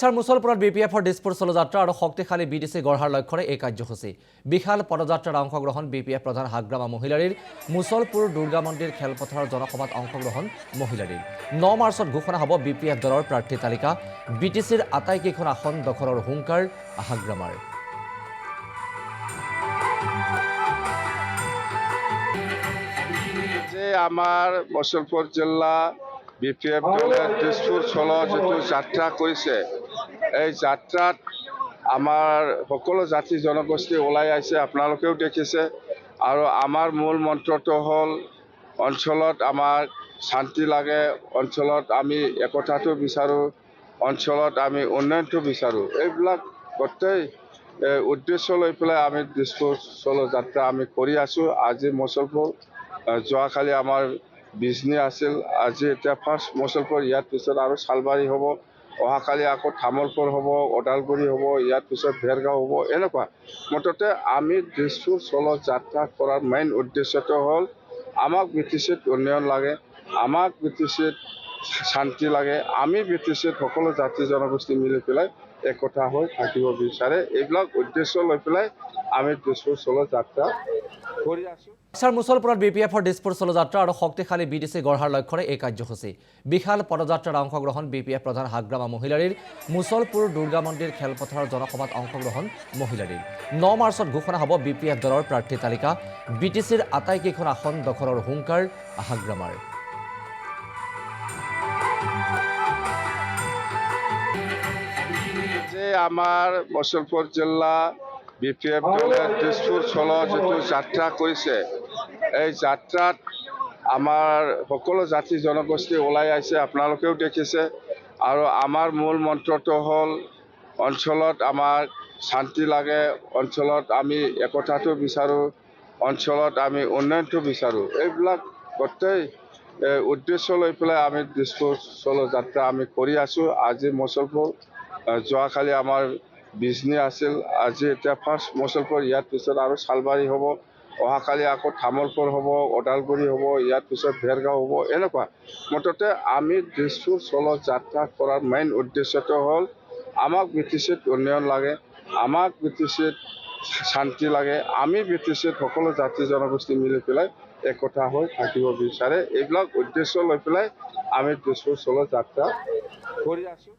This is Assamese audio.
বাক্সাৰ মুছলপুৰত বিপিএফৰ দিছপুৰ চলোযাত্ৰা আৰু শক্তিশালী বিটিচি গঢ়াৰ লক্ষ্যৰে এই কাৰ্যসূচী বিশাল পদযাত্ৰাৰ অংশগ্ৰহণ বিপিএফ প্ৰধান হাগ্ৰামা মহিলাৰীৰ মুছলপুৰ দুৰ্গা মন্দিৰ খেলপথাৰৰ জনসভাত অংশগ্ৰহণ মহিলাৰীৰ 9 মাৰ্চত ঘোষণা হ'ব বিপিএফ দলৰ প্ৰাৰ্থী তালিকা বিটিচিৰ আটাইকেইখন আসন দখলৰ হুংকাৰ হাগ্ৰামাৰ যে আমাৰ মুছলপুৰ জিলা বিপিএফ দলে দিছপুৰ চলো যেটো যাত্ৰা কৰিছে এই যাত্ৰাত আমাৰ সকলো জাতি জনগোষ্ঠী ওলাই আহিছে আপোনালোকেও দেখিছে আৰু আমাৰ মূল মন্ত্ৰটো হ'ল অঞ্চলত আমাৰ শান্তি লাগে অঞ্চলত আমি একতাটো বিচাৰো অঞ্চলত আমি উন্নয়নটো বিচাৰো এইবিলাক গোটেই উদ্দেশ্য লৈ পেলাই আমি দিছপুৰ চলো যাত্ৰা আমি কৰি আছো আজি মুছলপুৰ যোৱাকালি আমাৰ বিজনী আছিল আজি এতিয়া ফাৰ্ষ্ট মুছলপুৰ ইয়াৰ পিছত আৰু চালবাৰী হ'ব অহাকালি আকৌ তামোলপুৰ হ'ব ওদালগুৰি হ'ব ইয়াৰ পিছত ভেৰগাঁও হ'ব এনেকুৱা মুঠতে আমি দিছপুৰ চলো যাত্ৰা কৰাৰ মেইন উদ্দেশ্যটো হ'ল আমাক বিটিচিত উন্নয়ন লাগে আমাক বিটিচিত শান্তি লাগে আমি বিটিচিত সকলো জাতি জনগোষ্ঠী মিলি পেলাই একতা হৈ থাকিব বিচাৰে এইবিলাক উদ্দেশ্য লৈ পেলাই আমি দিছপুৰ চলো যাত্ৰা কৰি আছো বাক্সাৰ মুছলপুৰত বিপিএফৰ দিছপুৰ চলোযাত্ৰা আৰু শক্তিশালী বিটিচি গঢ়াৰ লক্ষ্যৰে এই কাৰ্যসূচী বিশাল পদযাত্ৰাৰ অংশগ্ৰহণ বিপিএফ প্ৰধান হাগ্ৰামা মহিলাৰীৰ মুছলপুৰ দুৰ্গা মন্দিৰ খেলপথাৰৰ জনসভাত অংশগ্ৰহণ মহিলাৰীৰ 9 মাৰ্চত ঘোষণা হ'ব বিপিএফ দলৰ প্ৰাৰ্থী তালিকা বিটিচিৰ আটাইকেইখন আসন দখলৰ হুংকাৰ হাগ্ৰামাৰ যে আমাৰ মুছলপুৰ জিলা বিপিএফ দলে দিছপুৰ চলো যেটো যাত্ৰা কৰিছে এই যাত্ৰাত আমাৰ সকলো জাতি জনগোষ্ঠী ওলাই আহিছে আপোনালোকেও দেখিছে আৰু আমাৰ মূল মন্ত্ৰটো হ'ল অঞ্চলত আমাৰ শান্তি লাগে অঞ্চলত আমি একতাটো বিচাৰো অঞ্চলত আমি উন্নয়নটো বিচাৰো এইবিলাক গোটেই উদ্দেশ্য লৈ পেলাই আমি দিছপুৰ চলো যাত্ৰা আমি কৰি আছো আজি মুছলপুৰ যোৱাকালি আমাৰ বিজনী আছিল আজি এতিয়া ফাৰ্ষ্ট মুছলপুৰ ইয়াৰ পিছত আৰু চালবাৰী হ'ব অহাকালি আকৌ তামোলপুৰ হ'ব ওদালগুৰি হ'ব ইয়াৰ পিছত ভেৰগাঁও হ'ব এনেকুৱা মুঠতে আমি দিছপুৰ চলো যাত্ৰা কৰাৰ মেইন উদ্দেশ্যটো হ'ল আমাক বিটিচিত উন্নয়ন লাগে আমাক বিটিচিত শান্তি লাগে আমি বিটিচিত সকলো জাতি জনগোষ্ঠী মিলি পেলাই একতা হৈ থাকিব বিচাৰে এইবিলাক উদ্দেশ্য লৈ পেলাই আমি দিছপুৰ চলো যাত্ৰা কৰি আছো